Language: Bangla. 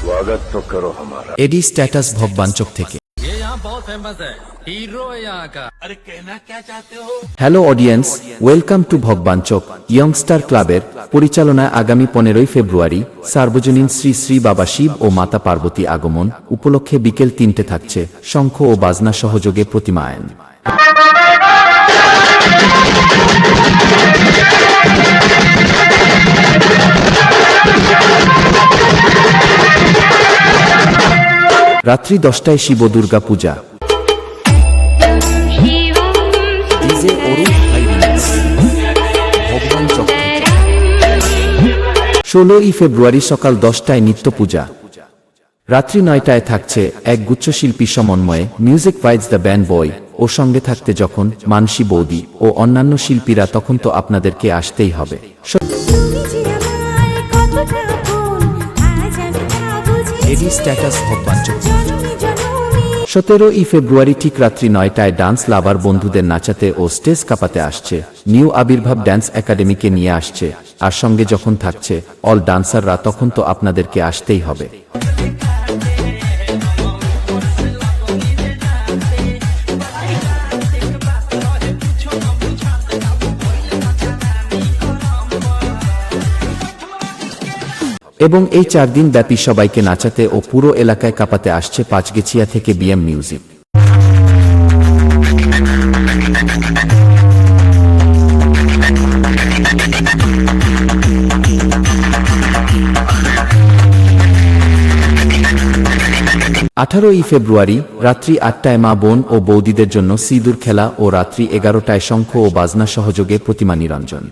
स्वागत तो करो हमारा। एडी स्टेटस भगवांचक থেকে। ये यहाँ बहुत फेमस है, हीरो है यहाँ का। अरे कहना क्या चाहते हो? হ্যালো অডিয়েন্স, ওয়েলকাম টু ভগবাঞ্চক ইয়ংস্টার ক্লাবের পরিচালনায় আগামী 15 ফেব্রুয়ারি সার্বজনীন শ্রী শ্রী বাবা শিব ও মাতা পার্বতী আগমন উপলক্ষে বিকেল 3টে থাকছে শঙ্খ ও বাজনা সহযোগে প্রতিমায়ন। রাত্রি 10টায় শিব দুর্গা পূজা। ডিজে অরুণ হাইরিমিক্স ভগবাঞ্চক থেকে। 16 ফেব্রুয়ারি সকাল 10টায় নিত্য পূজা। রাত্রি 9টায় থাকছে এক গুচ্ছশিল্পী সমন্বয়ে মিউজিক ভাইজ দ্য ব্যান্ড বয় ও সঙ্গে থাকতে যখন মানসী বৌদি ও অন্যান্য শিল্পীরা তখন তো আপনাদেরকে আসতেই হবে। এডি স্ট্যাটাস ভগবাঞ্চক। 17 ফেব্রুয়ারি ঠিক রাত্রি 9টায় ডান্স লাভার বন্ধুদের নাচাতে ও স্টেজ কাঁপাতে আসছে নিউ আবির্ভাব ড্যান্স একাডেমিকে নিয়ে আসছে, আর সঙ্গে যখন থাকছে অল ডান্সাররা তখন তো আপনাদেরকে আসতেই হবে। এবং এই 4 দিন ব্যাপী সবাইকে নাচাতে ও পুরো এলাকায় কাঁপাতে আসছে পাঁচগেছিয়া থেকে বিএম মিউজিক। ফেব্রুয়ারি রাত্রি 8টায় মা বোন ও বৌদিদের জন্য সিঁদুর খেলা ও রাত্রি 11টায় শঙ্খ ও বাজনা সহযোগে প্রতিমা নিরঞ্জন।